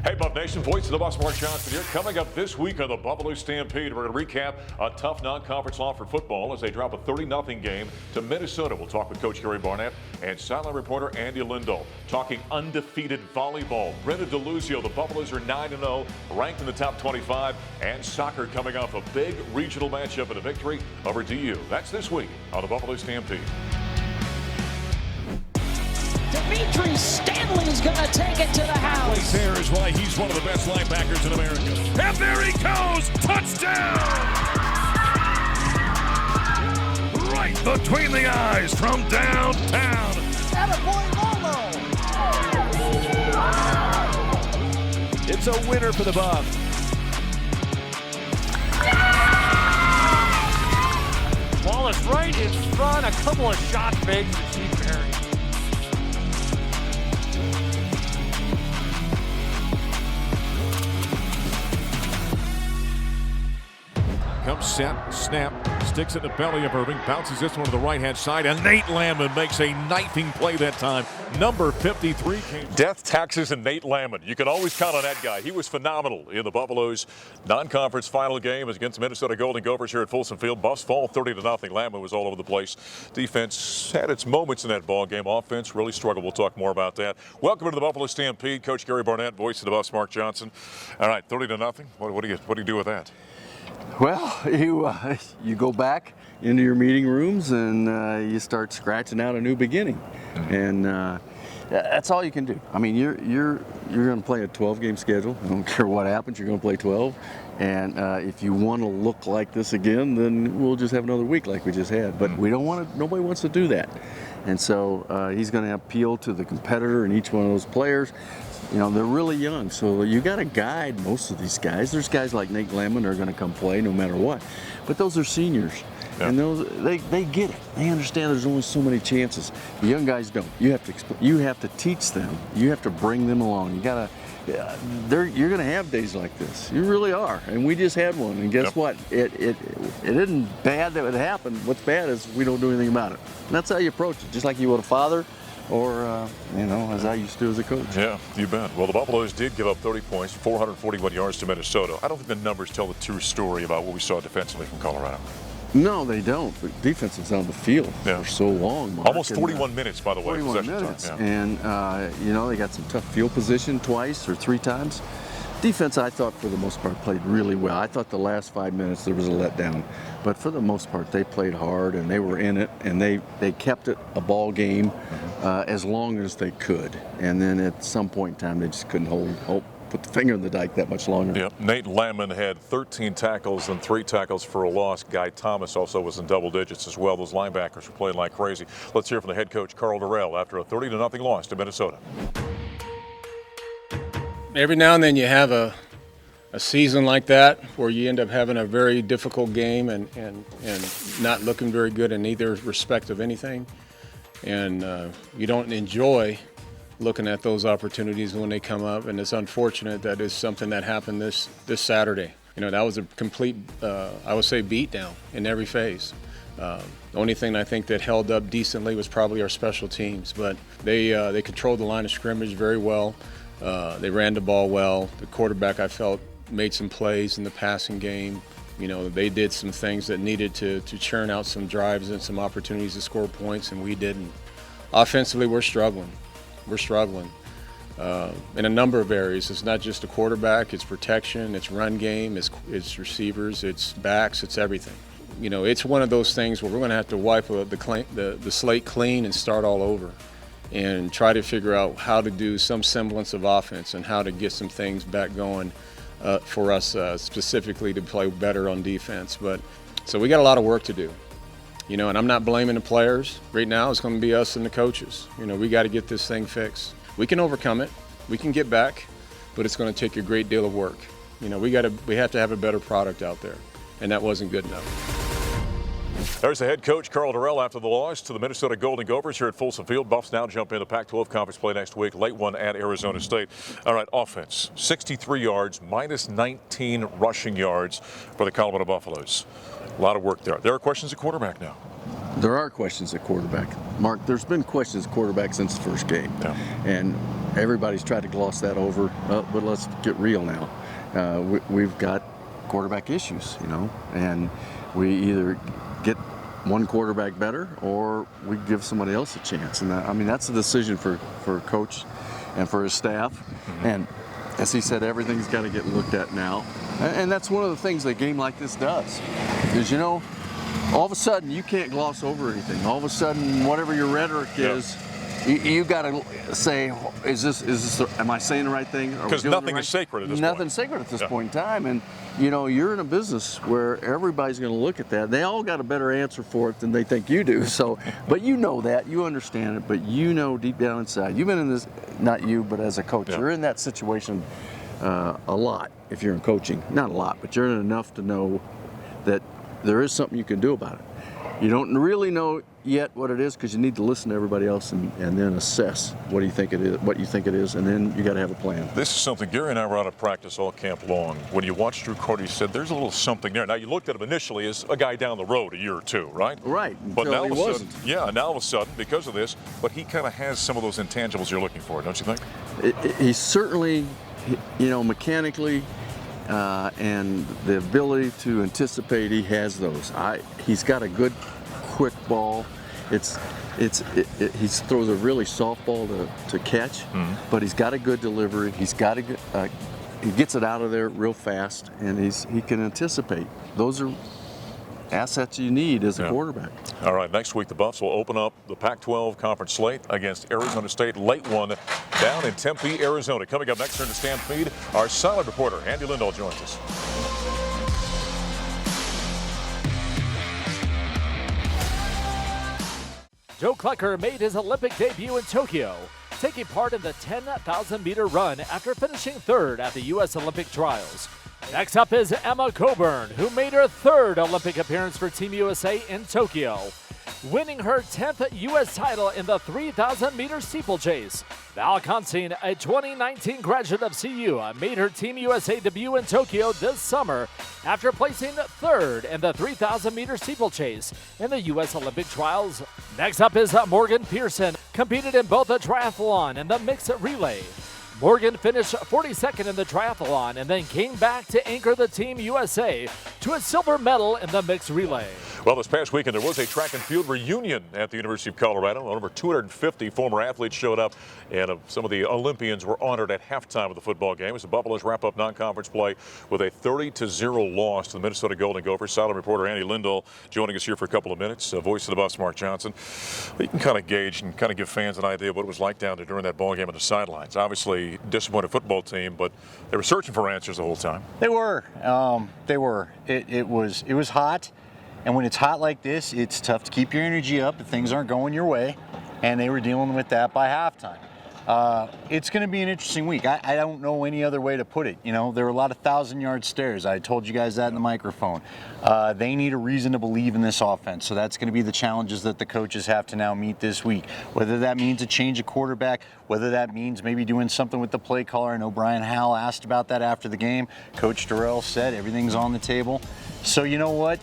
Hey, Buff Nation, voice of the Buffs, Mark Johnson here. Coming up this week on the Buffalo Stampede, we're going to recap a tough non-conference loss for football as they drop a 30-0 game to Minnesota. We'll talk with Coach Gary Barnett and sideline reporter Andy Lindahl. Talking undefeated volleyball. Brenda DeLuzio, the Buffaloes are 9-0, ranked in the top 25, and soccer coming off a big regional matchup and a victory over DU. That's this week on the Buffalo Stampede. Dimitri Stanley's going to take it to the house. Place there is why he's one of the best linebackers in America. And there he goes! Touchdown! Right between the eyes from downtown. Attaboy Lolo. It's a winner for the Buffs. Ball is right in front. A couple of shot fakes to Chief Barry. Comes set, snap, sticks it in the belly of Irving, bounces this one to the right-hand side, and Nate Lamon makes a knifing play that time. Number 53 came. Death, taxes, and Nate Lamon. You can always count on that guy. He was phenomenal in the Buffaloes' non-conference final game against the Minnesota Golden Gophers here at Folsom Field. Buffs fall 30-0. Lamon was all over the place. Defense had its moments in that ball game. Offense really struggled. We'll talk more about that. Welcome to the Buffalo Stampede. Coach Gary Barnett, voice of the Buffs, Mark Johnson. All right, 30-0. What do you do with that? Well, you go back into your meeting rooms and you start scratching out a new beginning, and that's all you can do. I mean, you're going to play a 12-game schedule. I don't care what happens. You're going to play 12, and if you want to look like this again, then we'll just have another week like we just had. But we don't want to. Nobody wants to do that, and so he's going to appeal to the competitor in each one of those players. You know, they're really young, so you got to guide most of these guys. There's guys like Nate Lamon that are going to come play no matter what, but those are seniors, and those they get it. They understand there's only so many chances. The young guys don't. You have to teach them. You have to bring them along. You're going to have days like this. You really are, and we just had one. And guess what? It isn't bad that it happened. What's bad is we don't do anything about it. And that's how you approach it, just like you would a father. Or, as I used to as a coach. Yeah, you bet. Well, the Buffaloes did give up 30 points, 441 yards to Minnesota. I don't think the numbers tell the true story about what we saw defensively from Colorado. No, they don't. But defense was on the field for so long. Mark. Almost 41 minutes, by the way. 41 minutes. Time. Yeah. And, they got some tough field position twice or three times. Defense, I thought, for the most part, played really well. I thought the last 5 minutes there was a letdown. But for the most part, they played hard, and they were in it, and they kept it a ball game as long as they could. And then at some point in time, they just couldn't put the finger in the dike that much longer. Yep. Nate Lamon had 13 tackles and 3 tackles for a loss. Guy Thomas also was in double digits as well. Those linebackers were playing like crazy. Let's hear from the head coach, Carl Durrell, after a 30-0 loss to Minnesota. Every now and then you have a season like that where you end up having a very difficult game and not looking very good in either respect of anything. And you don't enjoy looking at those opportunities when they come up. And it's unfortunate that is something that happened this Saturday. That was a complete, I would say, beatdown in every phase. The only thing I think that held up decently was probably our special teams. But they controlled the line of scrimmage very well. They ran the ball well. The quarterback, I felt, made some plays in the passing game. They did some things that needed to churn out some drives and some opportunities to score points, and we didn't. Offensively, we're struggling. We're struggling in a number of areas. It's not just the quarterback. It's protection. It's run game. It's receivers. It's backs. It's everything. It's one of those things where we're going to have to wipe the slate clean and start all over, and try to figure out how to do some semblance of offense and how to get some things back going for us specifically to play better on defense. So we got a lot of work to do, and I'm not blaming the players. Right now it's going to be us and the coaches. We got to get this thing fixed. We can overcome it. We can get back, but it's going to take a great deal of work. We have to have a better product out there, and that wasn't good enough. There's the head coach, Carl Durrell, after the loss to the Minnesota Golden Gophers here at Folsom Field. Buffs now jump into Pac-12 conference play next week, late one at Arizona State. All right, offense, 63 yards, minus 19 rushing yards for the Colorado Buffaloes. A lot of work there. There are questions at quarterback now. There are questions at quarterback. Mark, there's been questions at quarterback since the first game. Yeah. And everybody's tried to gloss that over, but let's get real now. We've got quarterback issues, and we either get one quarterback better or we give somebody else a chance. And that's a decision for a coach and for his staff. And as he said, everything's got to get looked at now. And that's one of the things a game like this does, is all of a sudden you can't gloss over anything. All of a sudden, whatever your rhetoric is, you got to say, is this? Am I saying the right thing? Because nothing is sacred at this point. Nothing's sacred at this point in time, and you're in a business where everybody's going to look at that. They all got a better answer for it than they think you do. So, but that, you understand it, but deep down inside, you've been in this. Not you, but as a coach, you're in that situation a lot. If you're in coaching, not a lot, but you're in enough to know that there is something you can do about it. You don't really know yet what it is because you need to listen to everybody else and then assess what you think it is, and then you got to have a plan. This is something Gary and I were out of practice all camp long. When you watched Drew Carter, you said there's a little something there. Now you looked at him initially as a guy down the road a year or two, right? Right. But now he wasn't. now all of a sudden, because of this, but he kind of has some of those intangibles you're looking for, don't you think? He's certainly, mechanically. And the ability to anticipate, he has those. He's got a good, quick ball. He throws a really soft ball to catch, but he's got a good delivery. He gets it out of there real fast, and he can anticipate. Those are assets you need as a quarterback. All right, next week the Buffs will open up the Pac-12 conference slate against Arizona State, late one down in Tempe, Arizona. Coming up next here in the Stampede, our silent reporter Andy Lindahl joins us. Joe Klecker made his Olympic debut in Tokyo, taking part in the 10,000-meter run after finishing third at the U.S. Olympic trials. Next up is Emma Coburn, who made her third Olympic appearance for Team USA in Tokyo, winning her 10th U.S. title in the 3,000-meter steeplechase. Val Constine, a 2019 graduate of CU, made her Team USA debut in Tokyo this summer after placing third in the 3,000-meter steeplechase in the U.S. Olympic trials. Next up is Morgan Pearson, competed in both the triathlon and the mixed relay. Morgan finished 42nd in the triathlon and then came back to anchor the Team USA to a silver medal in the mixed relay. Well, this past weekend, there was a track and field reunion at the University of Colorado. Over 250 former athletes showed up, and some of the Olympians were honored at halftime of the football game as the Buffaloes wrap up non-conference play with a 30-0 loss to the Minnesota Golden Gophers. Silent reporter Andy Lindahl joining us here for a couple of minutes. Voice of the Buffs, Mark Johnson. You can kind of gauge and kind of give fans an idea of what it was like down there during that ball game on the sidelines. Obviously, disappointed football team, but they were searching for answers the whole time. They were. It was hot. And when it's hot like this, it's tough to keep your energy up if things aren't going your way. And they were dealing with that by halftime. It's going to be an interesting week. I don't know any other way to put it. There were a lot of 1,000-yard stares. I told you guys that in the microphone. They need a reason to believe in this offense. So that's going to be the challenges that the coaches have to now meet this week. Whether that means a change of quarterback, whether that means maybe doing something with the play caller. I know Brian Howell asked about that after the game. Coach Durrell said everything's on the table. So you know what?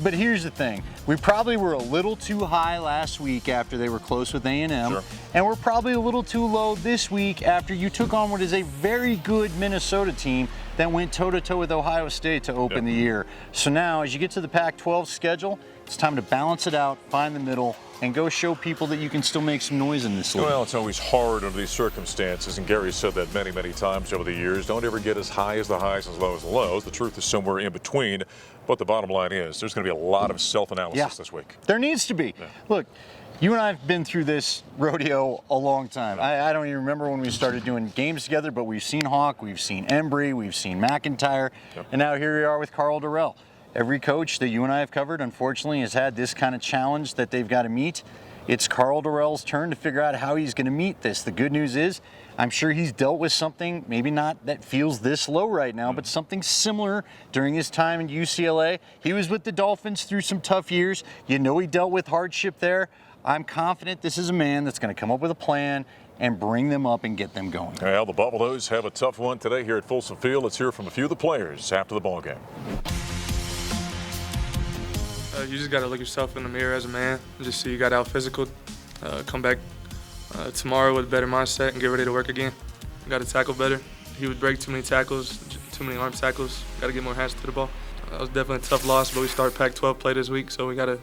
But here's the thing. We probably were a little too high last week after they were close with A&M. Sure. And we're probably a little too low this week after you took on what is a very good Minnesota team that went toe-to-toe with Ohio State to open the year. So now, as you get to the Pac-12 schedule, it's time to balance it out, find the middle, and go show people that you can still make some noise in this league. Well, it's always hard under these circumstances, and Gary said that many, many times over the years. Don't ever get as high as the highs, as low as the lows. The truth is somewhere in between. But the bottom line is there's going to be a lot of self-analysis this week. There needs to be. Yeah. Look, you and I have been through this rodeo a long time. I don't even remember when we started doing games together, but we've seen Hawk, we've seen Embry, we've seen McIntyre, and now here we are with Carl Durrell. Every coach that you and I have covered, unfortunately, has had this kind of challenge that they've got to meet. It's Carl Durrell's turn to figure out how he's going to meet this. The good news is, I'm sure he's dealt with something, maybe not that feels this low right now, but something similar during his time in UCLA. He was with the Dolphins through some tough years. He dealt with hardship there. I'm confident this is a man that's going to come up with a plan and bring them up and get them going. Well, the Buffaloes have a tough one today here at Folsom Field. Let's hear from a few of the players after the ball game. You just got to look yourself in the mirror as a man and just see you got out physical, come back tomorrow with a better mindset and get ready to work again. Got to tackle better. He would break too many tackles, too many arm tackles. Got to get more hands to the ball. That was definitely a tough loss, but we start Pac-12 play this week, so we got to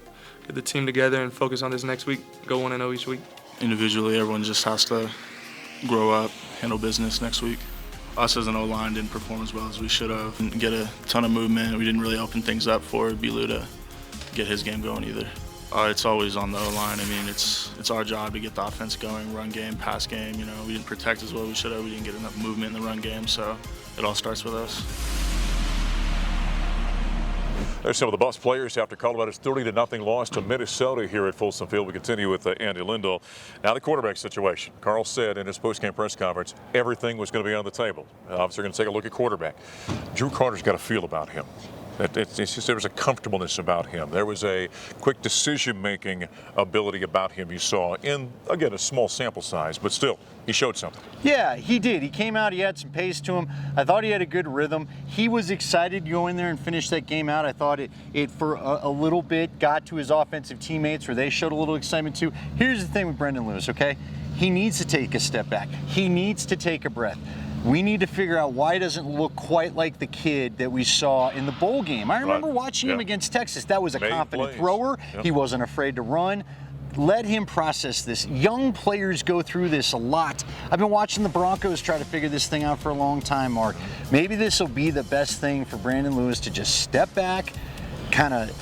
get the team together and focus on this next week, go 1-0 each week. Individually, everyone just has to grow up, handle business next week. Us as an O-line didn't perform as well as we should have. Didn't get a ton of movement. We didn't really open things up for Belu to get his game going either. It's always on the O-line. I mean, it's our job to get the offense going, run game, pass game. You know, we didn't protect as well as we should have. We didn't get enough movement in the run game, so it all starts with us. There's some of the Buffs players after Colorado's 30-0 loss to Minnesota here at Folsom Field. We continue with Andy Lindahl. Now the quarterback situation. Carl said in his post-game press conference everything was going to be on the table. Obviously, they're going to take a look at quarterback. Drew Carter's got a feel about him. It's just, there was a comfortableness about him. There was a quick decision-making ability about him you saw in, again, a small sample size, but still, he showed something. Yeah, he did. He came out, he had some pace to him. I thought he had a good rhythm. He was excited to go in there and finish that game out. I thought it for a little bit got to his offensive teammates where they showed a little excitement too. Here's the thing with Brendan Lewis, okay? He needs to take a step back. He needs to take a breath. We need to figure out why he doesn't look quite like the kid that we saw in the bowl game. I remember watching him against Texas. That was a confident thrower. He wasn't afraid to run. Let him process this. Young players go through this a lot. I've been watching the Broncos try to figure this thing out for a long time, Mark. Maybe this will be the best thing for Brandon Lewis to just step back, kind of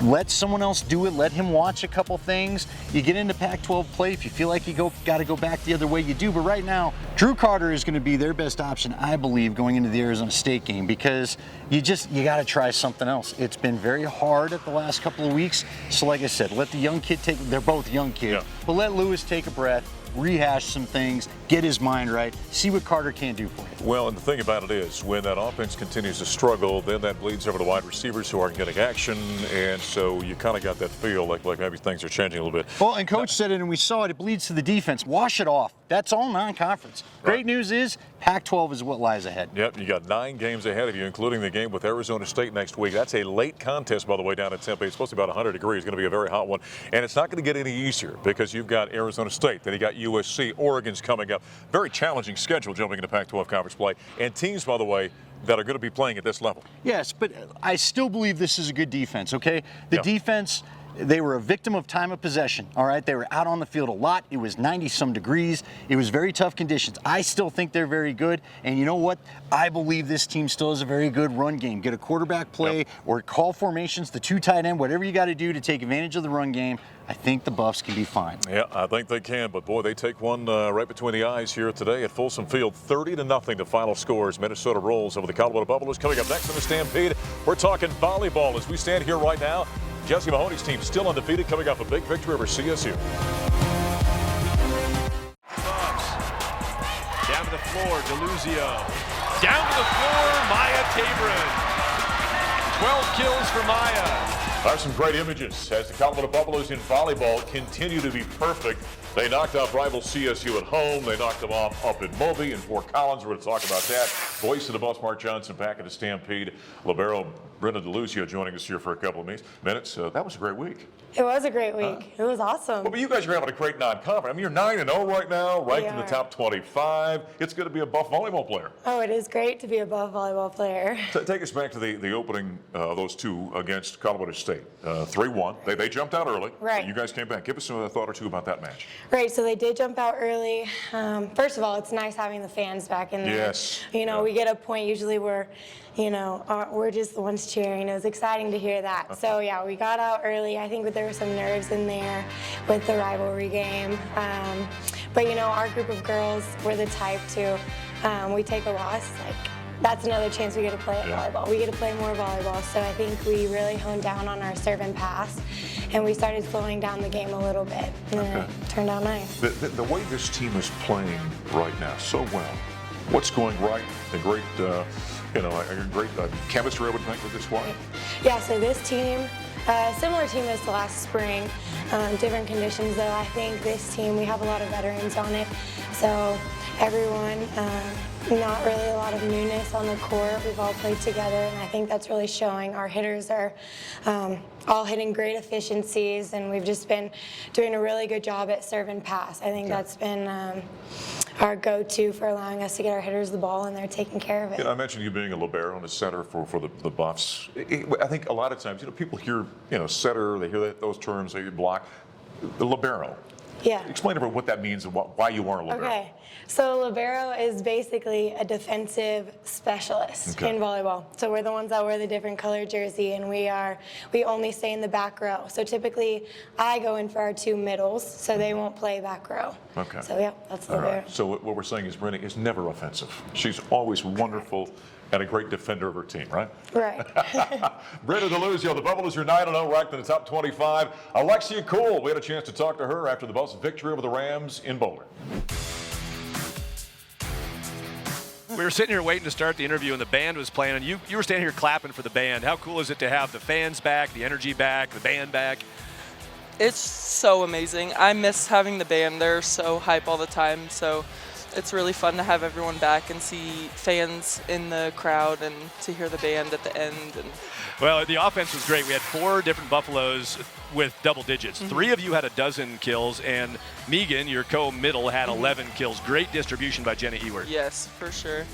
let someone else do it. Let him watch a couple things. You get into Pac-12 play. If you feel like you got to go back the other way, you do. But right now, Drew Carter is going to be their best option, I believe, going into the Arizona State game because you got to try something else. It's been very hard at the last couple of weeks. So like I said, let the young kid they're both young kids, but let Lewis take a breath, rehash some things, get his mind right, see what Carter can do for you. Well, and the thing about it is, when that offense continues to struggle, then that bleeds over to wide receivers who aren't getting action, and so you kind of got that feel like maybe things are changing a little bit. Well, and Coach said it, and we saw it, it bleeds to the defense. Wash it off. That's all non-conference. Great news is, Pac-12 is what lies ahead. Yep, you got 9 games ahead of you, including the game with Arizona State next week. That's a late contest, by the way, down at Tempe. It's supposed to be about 100 degrees. It's going to be a very hot one. And it's not going to get any easier because you've got Arizona State, then you got USC, Oregon's coming up. Very challenging schedule jumping into Pac-12 conference play. And teams, by the way, that are going to be playing at this level. Yes, but I still believe this is a good defense, okay? The defense, they were a victim of time of possession, all right? They were out on the field a lot. It was 90-some degrees. It was very tough conditions. I still think they're very good. And you know what? I believe this team still has a very good run game. Get a quarterback play or call formations, the 2 tight end, whatever you got to do to take advantage of the run game. I think the Buffs can be fine. Yeah, I think they can, but boy, they take one right between the eyes here today at Folsom Field. 30-0 the final scores. Minnesota rolls over the Colorado Buffaloes. Coming up next on the Stampede, we're talking volleyball as we stand here right now. Jesse Mahoney's team still undefeated, coming off a big victory over CSU. Down to the floor, Deluzio. Down to the floor, Maya Tabron. 12 kills for Maya. There's some great images as the Colorado Buffaloes in volleyball continue to be perfect. They knocked off rival CSU at home. They knocked them off up in Moby and Fort Collins. We're going to talk about that. Voice of the Buffs, Mark Johnson, back at the Stampede. Libero Brenda DeLucio joining us here for a couple of minutes. That was a great week. It was a great week. It was awesome. Well, but you guys are having a great non-conference. I mean, you're 9-0 right now, ranked in the top 25. It's good to be a Buff volleyball player. Oh, it is great to be a Buff volleyball player. Take us back to the opening of those two against Colorado State. 3-1. They jumped out early. Right. You guys came back. Give us a thought or two about that match. Right, so they did jump out early. First of all, it's nice having the fans back in there. Yes. You know, we get a point usually where, you know, we're just the ones cheering. It was exciting to hear that. So, yeah, we got out early. I think there were some nerves in there with the rivalry game. But, you know, our group of girls were the type to, we take a loss, like, that's another chance we get to play at volleyball. We get to play more volleyball, so I think we really honed down on our serve and pass, and we started slowing down the game a little bit, and then it turned out nice. The way this team is playing right now so well, what's going right? A great, chemistry, I would think, with this squad. Yeah, so this team, similar team as the last spring, different conditions though. I think this team, we have a lot of veterans on it, so everyone not really a lot of newness on the court. We've all played together, and I think that's really showing. Our hitters are all hitting great efficiencies, and we've just been doing a really good job at serve and pass. I think that's been our go-to for allowing us to get our hitters the ball, and they're taking care of it. You know, I mentioned you being a libero and a setter for the Buffs. I think a lot of times, people hear, setter, they hear those terms, they block. The libero. Yeah. Explain to me what that means and why you are a libero. Okay, so libero is basically a defensive specialist in volleyball. So we're the ones that wear the different color jersey, and we only stay in the back row. So typically, I go in for our 2 middles, so they won't play back row. Okay. So yeah, that's libero. All right. So what we're saying is Brenna is never offensive. She's always wonderful and a great defender of her team, right? Right. Brenna DeLuzio, the Bubbles are 9-0, ranked in the top 25. Alexia Cool, we had a chance to talk to her after the Buffs' victory over the Rams in Boulder. We were sitting here waiting to start the interview, and the band was playing, and you were standing here clapping for the band. How cool is it to have the fans back, the energy back, the band back? It's so amazing. I miss having the band. They're so hype all the time, so it's really fun to have everyone back and see fans in the crowd and to hear the band at the end. Well, the offense was great. We had 4 different Buffaloes with double digits. 3 of you had a dozen kills, and Megan, your co-middle, had 11 kills. Great distribution by Jenna Ewert. Yes, for sure.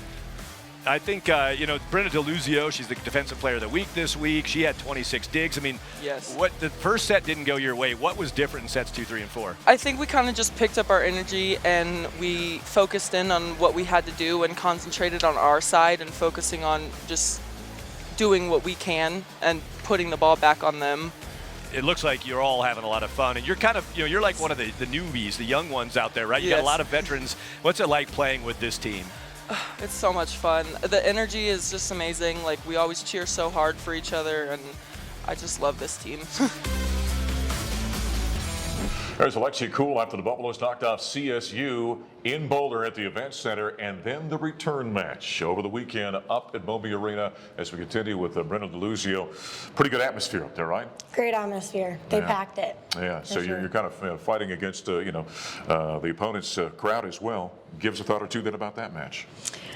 I think, Brenna DeLuzio, she's the Defensive Player of the Week this week. She had 26 digs. I mean, yes. The first set didn't go your way. What was different in sets 2, 3, and 4? I think we kind of just picked up our energy, and we focused in on what we had to do and concentrated on our side and focusing on just doing what we can and putting the ball back on them. It looks like you're all having a lot of fun, and you're kind of, you're like one of the newbies, the young ones out there, right? You got a lot of veterans. What's it like playing with this team? It's so much fun. The energy is just amazing. Like, we always cheer so hard for each other, and I just love this team. There's Alexia Cool after the Buffaloes knocked off CSU in Boulder at the Event Center, and then the return match over the weekend up at Moby Arena as we continue with Brenna DeLuzio. Pretty good atmosphere up there, right? Great atmosphere. They packed it. Yeah, so you're kind of fighting against the opponent's crowd as well. Give us a thought or two then about that match.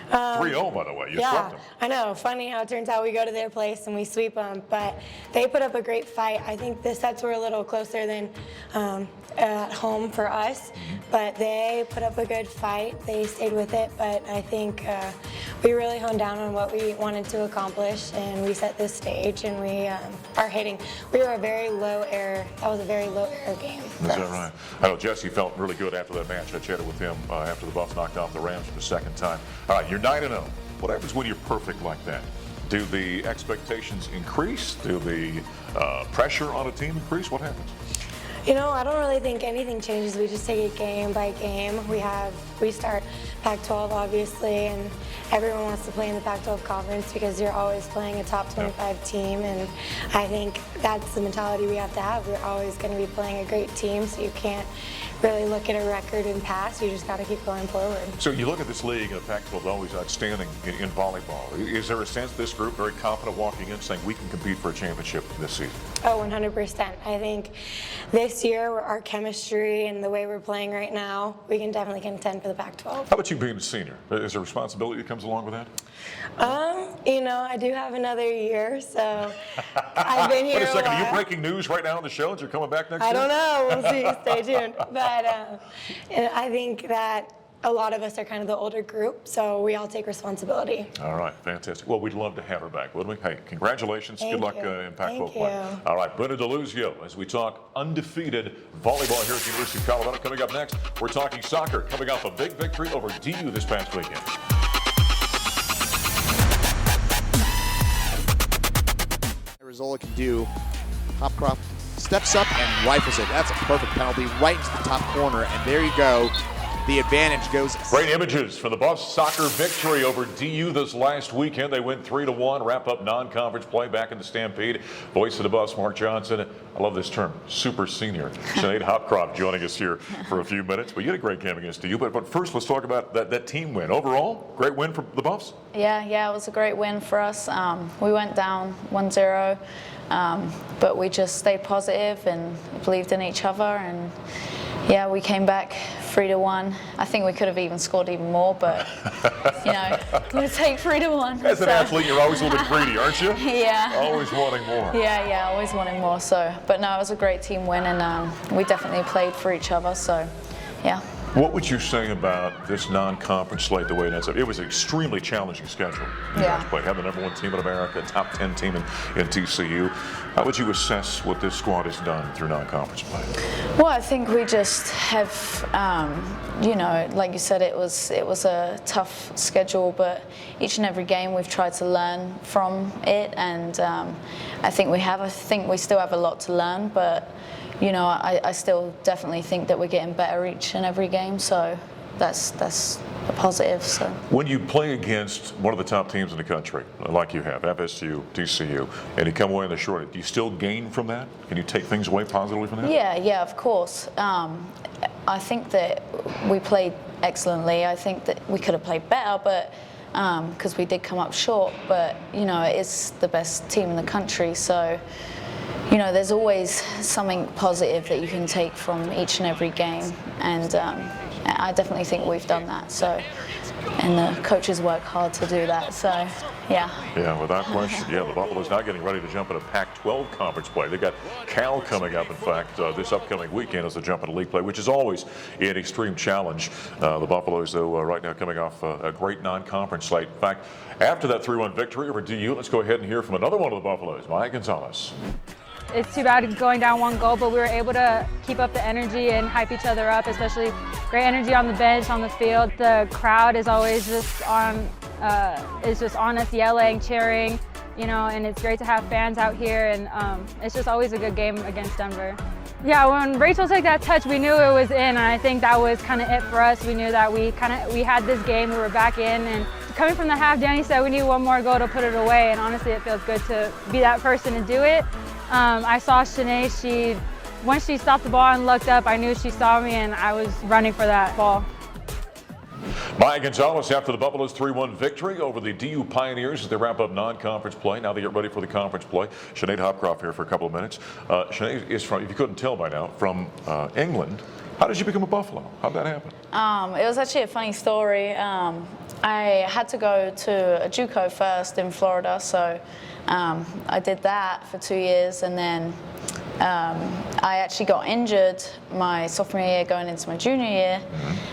3-0, by the way. You swept them. I know. Funny how it turns out we go to their place and we sweep them, but they put up a great fight. I think the sets were a little closer than at home for us, but they put up a good fight. They stayed with it, but I think we really honed down on what we wanted to accomplish, and we set this stage, and we are hitting. We were a very low error. That was a very low error game. Is that right? I know Jesse felt really good after that match. I chatted with him after the Buffs knocked off the Rams for the second time. All right, you're 9-0. What happens when you're perfect like that? Do the expectations increase? Do the pressure on a team increase? What happens? I don't really think anything changes. We just take it game by game. We start Pac-12, obviously, and everyone wants to play in the Pac-12 conference because you're always playing a top 25 team, and I think that's the mentality we have to have. We're always going to be playing a great team, so you can't really look at a record and pass. You just got to keep going forward. So you look at this league, and the Pac-12 is always outstanding in volleyball. Is there a sense this group very confident walking in saying we can compete for a championship this season? Oh, 100%. I think this year, our chemistry and the way we're playing right now, we can definitely contend for the Pac-12. How about you being a senior? Is there a responsibility that comes along with that? I do have another year, so I've been here. Wait a second, are you breaking news right now on the show that you're coming back next year? I don't know. We'll see. Stay tuned. But I think that a lot of us are kind of the older group, so we all take responsibility. All right, fantastic. Well, we'd love to have her back, wouldn't we? Hey, congratulations. Good luck in Pac-12 play. All right, Brenna DeLuzio, as we talk undefeated volleyball here at the University of Colorado. Coming up next, we're talking soccer, coming off a big victory over DU this past weekend. Arizola can do. Hopcroft steps up and rifles it. That's a perfect penalty right into the top corner, and there you go. The advantage goes. Great images from the Buffs soccer victory over DU this last weekend. They win 3-1, wrap up non-conference play back in the Stampede. Voice of the Buffs, Mark Johnson. I love this term, super senior. Sinead Hopcroft joining us here for a few minutes. But you had a great game against DU. But first, let's talk about that team win. Overall, great win for the Buffs? Yeah, it was a great win for us. We went down 1-0, but we just stayed positive and believed in each other. And yeah, we came back 3-1. I think we could have even scored even more, but we'll take 3-1. As an athlete, you're always a little bit greedy, aren't you? Yeah. Always wanting more. Yeah, always wanting more. So, but no, it was a great team win, and we definitely played for each other. So, yeah. What would you say about this non-conference slate, the way it ends up? It was an extremely challenging schedule. Yeah. Have the #1 team in America, top 10 team in TCU. How would you assess what this squad has done through non-conference play? Well, I think we just have, like you said, it was a tough schedule, but each and every game we've tried to learn from it, and I think we still have a lot to learn, but I still definitely think that we're getting better each and every game, so that's a positive. So when you play against one of the top teams in the country, like you have, FSU, TCU, and you come away in the short, do you still gain from that? Can you take things away positively from that? Yeah, of course. I think that we played excellently. I think that we could have played better, but because we did come up short, but it is the best team in the country, so there's always something positive that you can take from each and every game, and I definitely think we've done that. So, and the coaches work hard to do that. So, yeah. Yeah, without question. Yeah, the Buffalo's now getting ready to jump into Pac-12 conference play. They got Cal coming up. In fact, this upcoming weekend is a jump into league play, which is always an extreme challenge. The Buffaloes, though, right now coming off a great non-conference slate. In fact, after that 3-1 victory over DU, let's go ahead and hear from another one of the Buffaloes, Maya Gonzalez. It's too bad going down 1 goal, but we were able to keep up the energy and hype each other up, especially great energy on the bench, on the field. The crowd is always just on us yelling, cheering, and it's great to have fans out here, and it's just always a good game against Denver. Yeah, when Rachel took that touch, we knew it was in, and I think that was kind of it for us. We knew that we had this game, we were back in, and coming from the half, Danny said we need 1 more goal to put it away, and honestly, it feels good to be that person to do it. I saw Shanae, once she stopped the ball and looked up, I knew she saw me, and I was running for that ball. Maya Gonzalez after the Buffaloes' 3-1 victory over the DU Pioneers as they wrap up non-conference play. Now they get ready for the conference play. Sinead Hopcroft here for a couple of minutes. Sinead is from, if you couldn't tell by now, from England. How did you become a Buffalo? How'd that happen? It was actually a funny story. I had to go to a JUCO first in Florida, so I did that for 2 years, and then I actually got injured my sophomore year going into my junior year.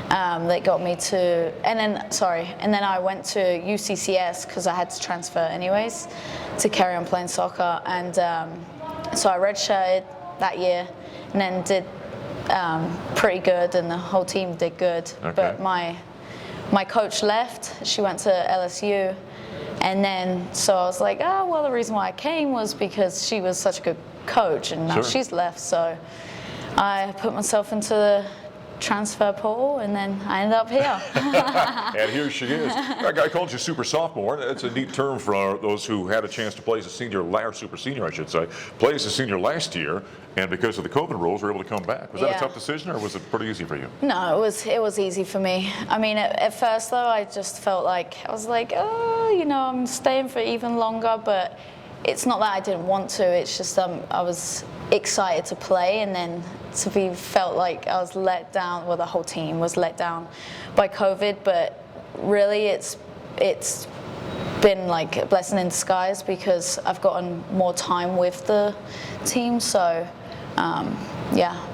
That got me to, and then I went to UCCS because I had to transfer anyways to carry on playing soccer, and so I redshirted that year and then did pretty good, and the whole team did good. Okay. But my coach left. She went to LSU. And then, so I was like, oh, well, the reason why I came was because she was such a good coach, and now she's left. So I put myself into the transfer portal, and then I ended up here. And here she is. I called you super sophomore. That's a neat term for those who had a chance to play as a senior, or super senior, I should say, play as a senior last year, and because of the COVID rules, were able to come back. Was that a tough decision, or was it pretty easy for you? No, it was easy for me. I mean, at first, though, I just felt like, I was like, oh, I'm staying for even longer, but it's not that I didn't want to, it's just I was excited to play, and then felt like I was let down, well, the whole team was let down by COVID, but really it's been like a blessing in disguise because I've gotten more time with the team, so yeah.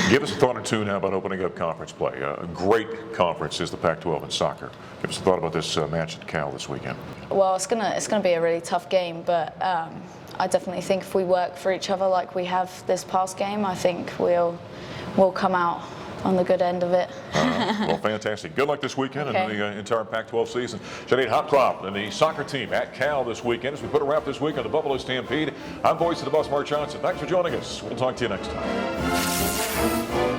Give us a thought or two now about opening up conference play. A great conference is the Pac-12 in soccer. Give us a thought about this match at Cal this weekend. Well, it's gonna be a really tough game, but I definitely think if we work for each other like we have this past game, I think we'll come out on the good end of it. Well, fantastic. Good luck this weekend and the entire Pac-12 season. Sinead Hopcroft and the soccer team at Cal this weekend as we put a wrap this week on the Buffalo Stampede. I'm voice of the Buffs, Mark Johnson. Thanks for joining us. We'll talk to you next time.